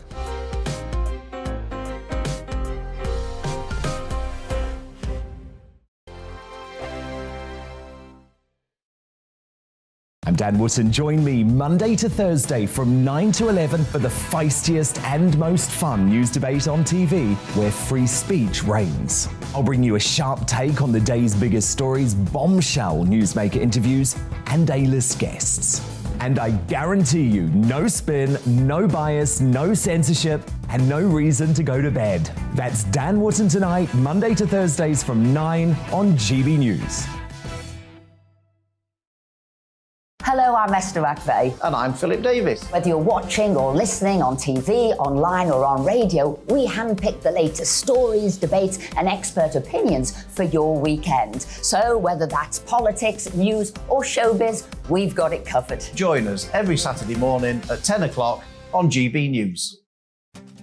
I'm Dan Wootton. Join me Monday to Thursday from 9 to 11 for the feistiest and most fun news debate on TV, where free speech reigns. I'll bring you a sharp take on the day's biggest stories, bombshell newsmaker interviews, and A-list guests. And I guarantee you, no spin, no bias, no censorship, and no reason to go to bed. That's Dan Wootton Tonight, Monday to Thursdays from 9 on GB News. Hello, I'm Esther McVeigh. And I'm Philip Davis. Whether you're watching or listening on TV, online or on radio, we handpick the latest stories, debates and expert opinions for your weekend. So whether that's politics, news or showbiz, we've got it covered. Join us every Saturday morning at 10 o'clock on GB News.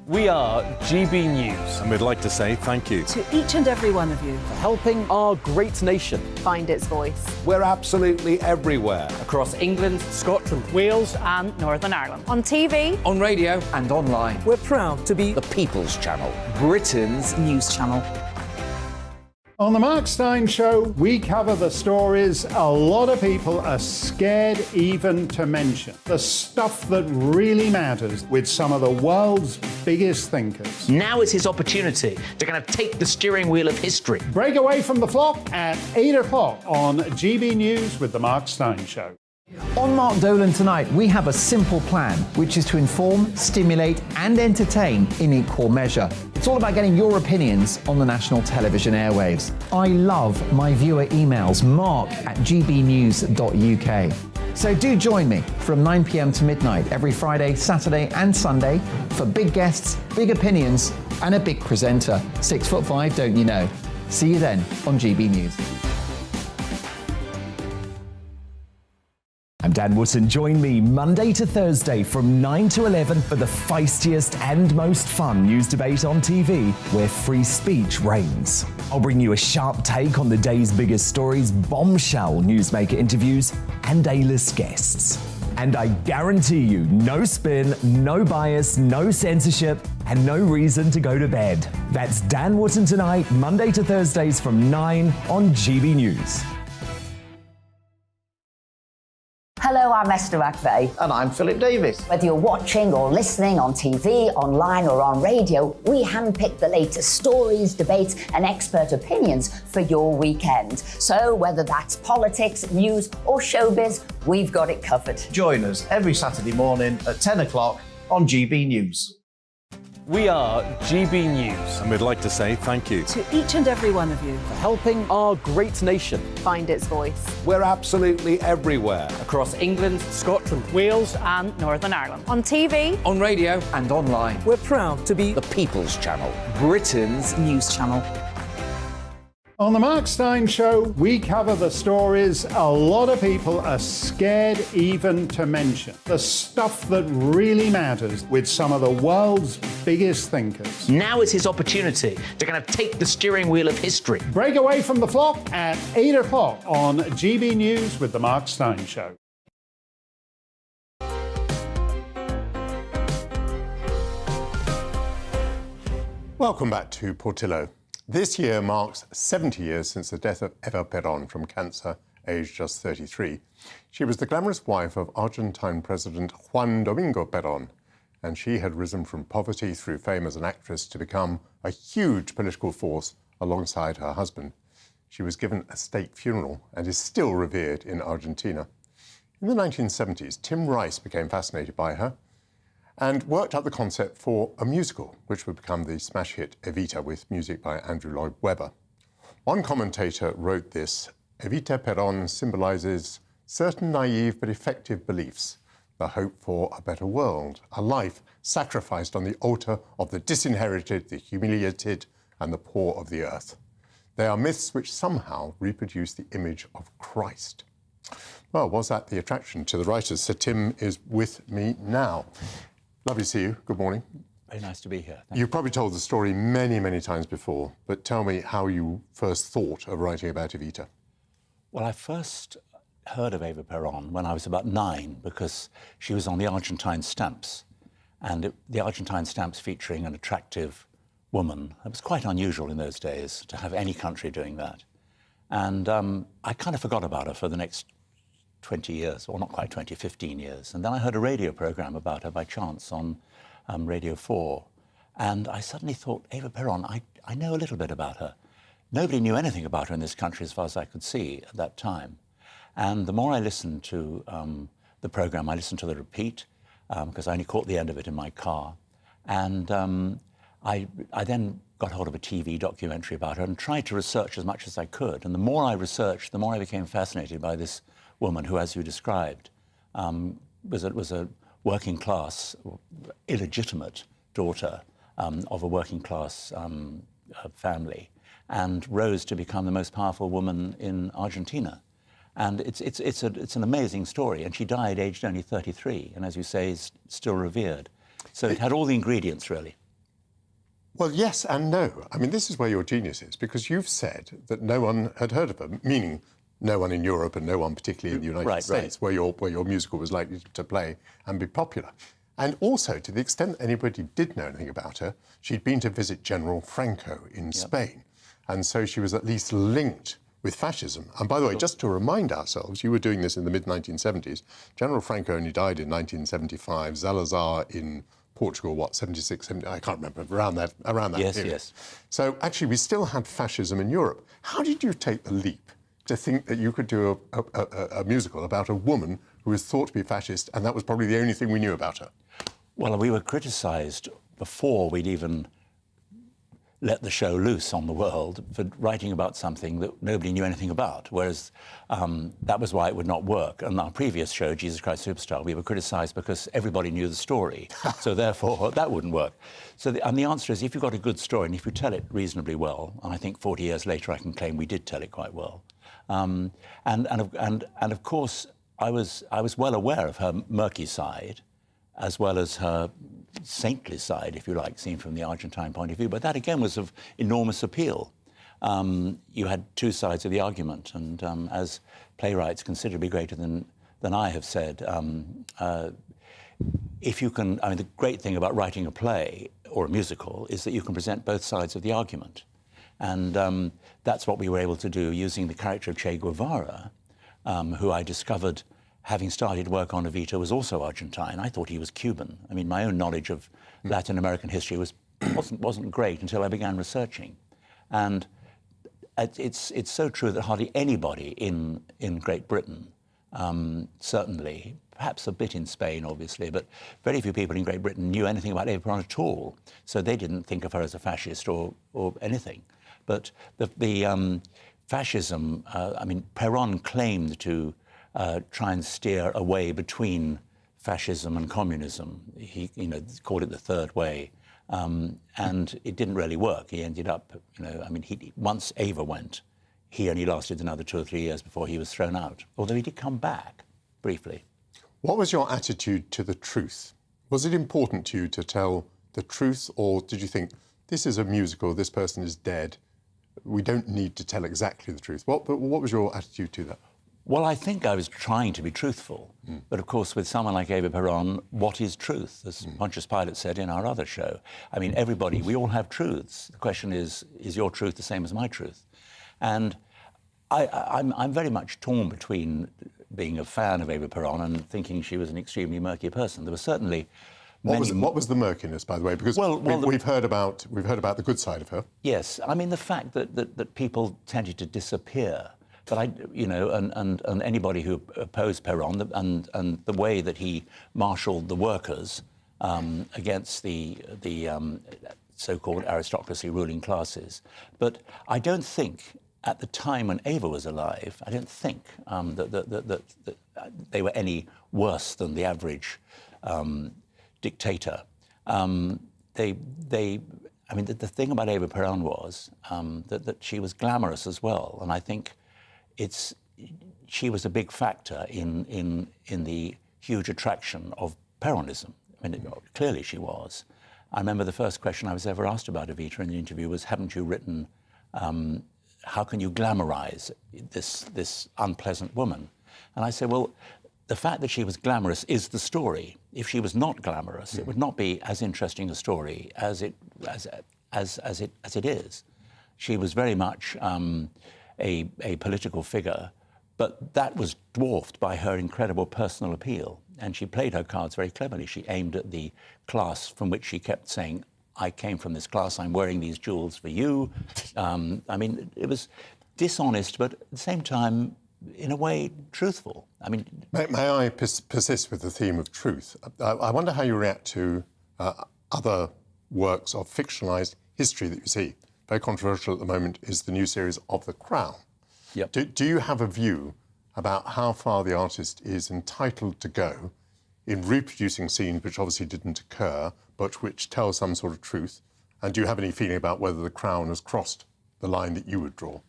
We are GB News. And we'd like to say thank you To each and every one of you. for helping our great nation Find its voice. We're absolutely everywhere. across England, Scotland, Wales and Northern Ireland. On TV. On radio, And online. We're proud to be the People's Channel. Britain's news channel. On the Mark Steyn Show, we cover the stories a lot of people are scared even to mention. The stuff that really matters with some of the world's biggest thinkers. Now is his opportunity to kind of take the steering wheel of history. Break away from the flock at 8 o'clock on GB News with the Mark Steyn Show. On Mark Dolan Tonight, we have a simple plan, which is to inform, stimulate and entertain in equal measure. It's all about getting your opinions on the national television airwaves. I love my viewer emails, mark@gbnews.uk. So do join me from 9 p.m. to midnight every Friday, Saturday and Sunday for big guests, big opinions and a big presenter. 6'5", don't you know? See you then on GB News. I'm Dan Wootton. Join me Monday to Thursday from 9 to 11 for the feistiest and most fun news debate on TV, where free speech reigns. I'll bring you a sharp take on the day's biggest stories, bombshell newsmaker interviews, and A-list guests. And I guarantee you, no spin, no bias, no censorship, and no reason to go to bed. That's Dan Wootton Tonight, Monday to Thursdays from 9 on GB News. Hello, I'm Esther McVeigh. And I'm Philip Davis. Whether you're watching or listening on TV, online or on radio, we handpick the latest stories, debates and expert opinions for your weekend. So whether that's politics, news or showbiz, we've got it covered. Join us every Saturday morning at 10 o'clock on GB News. We are GB News. And we'd like to say thank you To each and every one of you. For helping our great nation. Find its voice. We're absolutely everywhere. Across England, Scotland, Wales and Northern Ireland. On TV. On radio. And online. We're proud to be The People's Channel. Britain's News channel. On the Mark Steyn Show, we cover the stories a lot of people are scared even to mention. The stuff that really matters with some of the world's biggest thinkers. Now is his opportunity to kind of take the steering wheel of history. Break away from the flock at 8 o'clock on GB News with the Mark Steyn Show. Welcome back to Portillo. This year marks 70 years since the death of Eva Perón from cancer, aged just 33. She was the glamorous wife of Argentine President Juan Domingo Perón, and she had risen from poverty through fame as an actress to become a huge political force alongside her husband. She was given a state funeral and is still revered in Argentina. In the 1970s, Tim Rice became fascinated by her and worked up the concept for a musical, which would become the smash hit Evita, with music by Andrew Lloyd Webber. One commentator wrote this: Evita Perón symbolizes certain naive but effective beliefs, the hope for a better world, a life sacrificed on the altar of the disinherited, the humiliated, and the poor of the earth. They are myths which somehow reproduce the image of Christ. Well, was that the attraction to the writers? Sir Tim is with me now. Lovely to see you. Good morning. Very nice to be here. You've probably told the story many, many times before, but tell me how you first thought of writing about Evita. Well, I first heard of Eva Perón when I was about 9, because she was on the Argentine stamps, and the Argentine stamps featuring an attractive woman. It was quite unusual in those days to have any country doing that. And I kind of forgot about her for the next 20 years, or not quite 20, 15 years. And then I heard a radio program about her by chance on Radio 4. And I suddenly thought, Eva Perón, I know a little bit about her. Nobody knew anything about her in this country as far as I could see at that time. And the more I listened to the program, I listened to the repeat, because I only caught the end of it in my car. And I then got hold of a TV documentary about her and tried to research as much as I could. And the more I researched, the more I became fascinated by this woman who, as you described, was a working class, illegitimate daughter of a working class family, and rose to become the most powerful woman in Argentina. And it's an amazing story. And she died aged only 33, and as you say, is still revered. So it had all the ingredients, really. Well, yes and no. I mean, this is where your genius is, because you've said that no one had heard of her, meaning no one in Europe and no one particularly in the United States, where your musical was likely to play and be popular. And also, to the extent that anybody did know anything about her, she'd been to visit General Franco in Spain. And so she was at least linked with fascism. And by the way, just to remind ourselves, you were doing this in the mid-1970s. General Franco only died in 1975. Salazar in Portugal, what, 76, 70, I can't remember, around that yes, period. Yes. So actually, we still had fascism in Europe. How did you take the leap to think that you could do a musical about a woman who was thought to be fascist, and that was probably the only thing we knew about her? Well, we were criticised before we'd even let the show loose on the world for writing about something that nobody knew anything about, whereas that was why it would not work. And our previous show, Jesus Christ Superstar, we were criticised because everybody knew the story, so therefore that wouldn't work. So the answer is, if you've got a good story and if you tell it reasonably well, and I think 40 years later I can claim we did tell it quite well, and of course I was well aware of her murky side, as well as her saintly side, if you like, seen from the Argentine point of view. But that, again, was of enormous appeal. You had two sides of the argument, and as playwrights considerably greater than I have said, if you can, I mean, the great thing about writing a play or a musical is that you can present both sides of the argument. And that's what we were able to do using the character of Che Guevara, who I discovered, having started work on Evita, was also Argentine. I thought he was Cuban. I mean, my own knowledge of Latin American history wasn't great until I began researching. And it's so true that hardly anybody in Great Britain, certainly, perhaps a bit in Spain, obviously, but very few people in Great Britain knew anything about Eva Perón at all. So they didn't think of her as a fascist or anything. But the fascism, I mean, Perón claimed to try and steer a way between fascism and communism. He, called it the third way. And it didn't really work. He ended up, I mean, once Eva went, he only lasted another 2 or 3 years before he was thrown out, although he did come back briefly. What was your attitude to the truth? Was it important to you to tell the truth, or did you think, this is a musical, this person is dead, we don't need to tell exactly the truth? What was your attitude to that? Well, I think I was trying to be truthful. But of course, with someone like Eva Perón, what is truth? As Pontius Pilate said in our other show. I mean, everybody, we all have truths. The question is your truth the same as my truth? And I'm very much torn between being a fan of Eva Perón and thinking she was an extremely murky person. There was certainly What was the murkiness, by the way? Because we've heard about the good side of her. Yes, I mean the fact that people tended to disappear. But and anybody who opposed Perón and the way that he marshalled the workers against the so-called aristocracy ruling classes. But I don't think at the time when Eva was alive, I don't think that they were any worse than the average dictator. I mean, the thing about Eva Perón was that she was glamorous as well, and I think she was a big factor in the huge attraction of Peronism. I mean, clearly she was. I remember the first question I was ever asked about Evita in the interview was, haven't you written, how can you glamorize this unpleasant woman? And I said, well, the fact that she was glamorous is the story. If she was not glamorous, it would not be as interesting a story as it is. She was very much a political figure, but that was dwarfed by her incredible personal appeal. And she played her cards very cleverly. She aimed at the class from which she kept saying, I came from this class, I'm wearing these jewels for you. I mean, it was dishonest, but at the same time, in a way, truthful. I mean... May I persist with the theme of truth? I wonder how you react to other works of fictionalised history that you see. Very controversial at the moment is the new series of The Crown. Yep. Do you have a view about how far the artist is entitled to go in reproducing scenes which obviously didn't occur, but which tell some sort of truth? And do you have any feeling about whether The Crown has crossed the line that you would draw?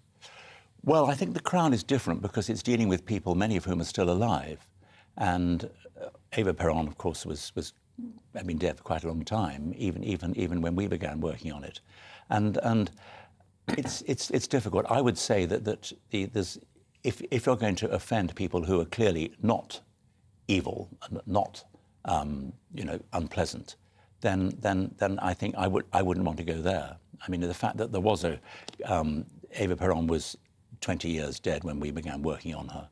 Well, I think The Crown is different because it's dealing with people, many of whom are still alive. And Eva Perón, of course, had been dead for quite a long time, even when we began working on it. And it's difficult. I would say that if you're going to offend people who are clearly not evil and not unpleasant, then I think I wouldn't want to go there. I mean, the fact that there was Eva Perón was 20 years dead when we began working on her.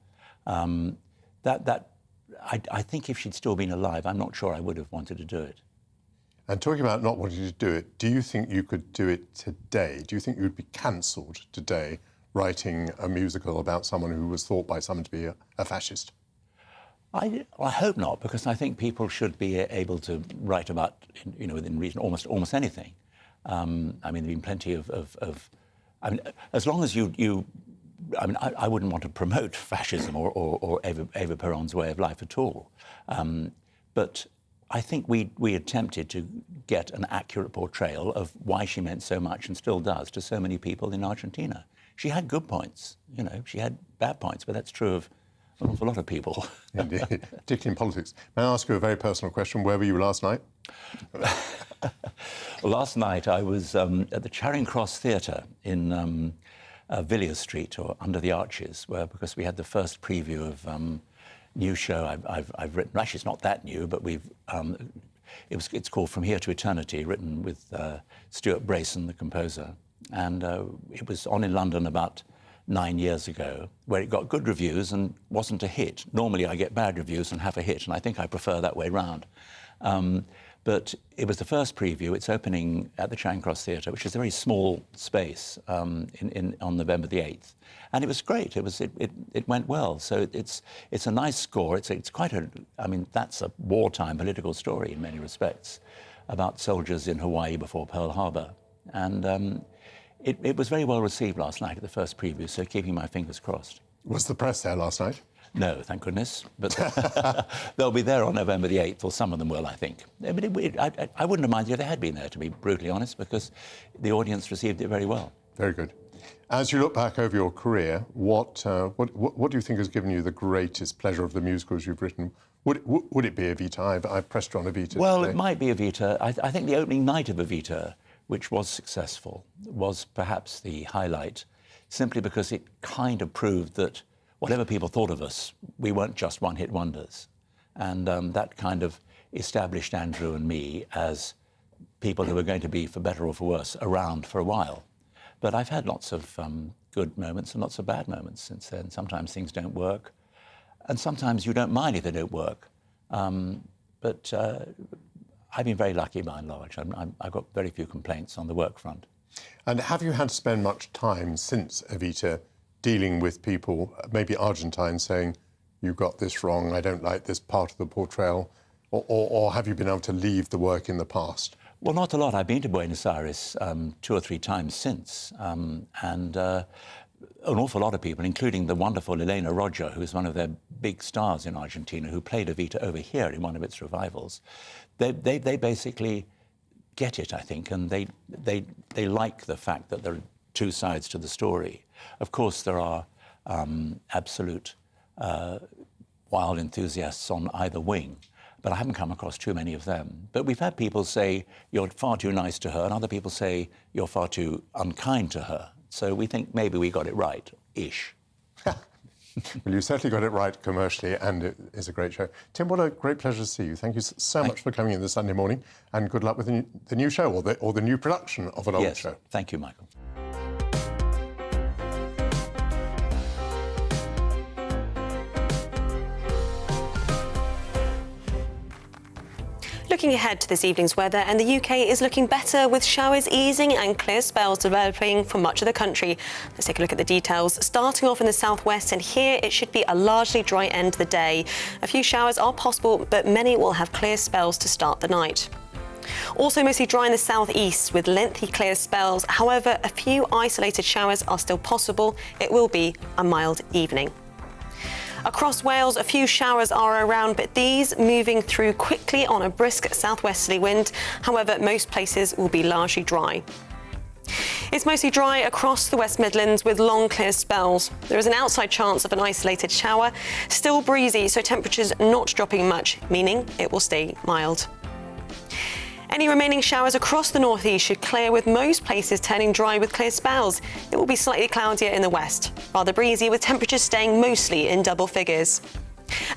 I think if she'd still been alive, I'm not sure I would have wanted to do it. And talking about not wanting to do it, do you think you could do it today? Do you think you would be cancelled today writing a musical about someone who was thought by some to be a fascist? I hope not, because I think people should be able to write about, within reason, almost anything. I mean, there've been plenty of I mean, as long as I mean, I wouldn't want to promote fascism or Eva Perón's way of life at all. But I think we attempted to get an accurate portrayal of why she meant so much and still does to so many people in Argentina. She had good points, she had bad points, but that's true of an awful lot of people. Indeed, particularly in politics. May I ask you a very personal question? Where were you last night? Last night I was at the Charing Cross Theatre in Villiers Street, or Under the Arches, because we had the first preview of new show I've written. Actually, it's not that new, but it's called From Here to Eternity, written with Stuart Brayson, the composer. And it was on in London about 9 years ago, where it got good reviews and wasn't a hit. Normally I get bad reviews and have a hit, and I think I prefer that way round. But it was the first preview. It's opening at the Charing Cross Theatre, which is a very small space, on November the 8th. And it was great. It went well. So it's a nice score. It's quite a, I mean, that's a wartime political story in many respects, about soldiers in Hawaii before Pearl Harbor. And it was very well received last night at the first preview, so keeping my fingers crossed. Was the press there last night? No, thank goodness. But they'll be there on November the 8th, or some of them will, I think. But I wouldn't have minded if they had been there, to be brutally honest, because the audience received it very well. Very good. As you look back over your career, what do you think has given you the greatest pleasure of the musicals you've written? Would it be Evita? I pressed you on Evita. Well, today. it might be Evita. I think the opening night of Evita, which was successful, was perhaps the highlight, simply because it kind of proved that whatever people thought of us, we weren't just one-hit wonders. And that kind of established Andrew and me as people who were going to be, for better or for worse, around for a while. But I've had lots of good moments and lots of bad moments since then. Sometimes things don't work, and sometimes you don't mind if they don't work. But I've been very lucky by and large. I've got very few complaints on the work front. And have you had to spend much time since Evita dealing with people, maybe Argentine, saying, you got this wrong, I don't like this part of the portrayal, or have you been able to leave the work in the past? Well, not a lot. I've been to Buenos Aires 2 or 3 times since, and an awful lot of people, including the wonderful Elena Roger, who is one of their big stars in Argentina, who played Evita over here in one of its revivals. They basically get it, I think, and they like the fact that there are 2 sides to the story. Of course, there are absolute wild enthusiasts on either wing, but I haven't come across too many of them. But we've had people say, you're far too nice to her, and other people say, you're far too unkind to her. So we think maybe we got it right-ish. Well, you certainly got it right commercially, and it is a great show. Tim, what a great pleasure to see you. Thank you so much for coming in this Sunday morning, and good luck with the new show, or the new production of an old show. Thank you, Michael. Looking ahead to this evening's weather, and the UK is looking better with showers easing and clear spells developing for much of the country. Let's take a look at the details. Starting off in the southwest, and here it should be a largely dry end of the day. A few showers are possible, but many will have clear spells to start the night. Also mostly dry in the southeast with lengthy clear spells. However, a few isolated showers are still possible. It will be a mild evening. Across Wales, a few showers are around, but these moving through quickly on a brisk southwesterly wind. However, most places will be largely dry. It's mostly dry across the West Midlands with long clear spells. There is an outside chance of an isolated shower. Still breezy, so temperatures not dropping much, meaning it will stay mild. Any remaining showers across the northeast should clear, with most places turning dry with clear spells. It will be slightly cloudier in the west, rather breezy with temperatures staying mostly in double figures.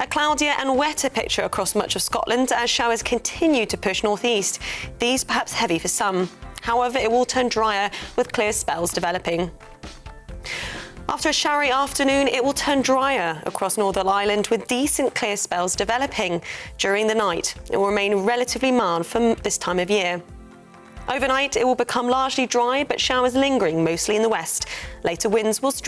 A cloudier and wetter picture across much of Scotland as showers continue to push northeast. These perhaps heavy for some. However, it will turn drier with clear spells developing. After a showery afternoon, it will turn drier across Northern Ireland with decent clear spells developing. During the night, it will remain relatively mild for this time of year. Overnight, it will become largely dry, but showers lingering mostly in the west. Later winds will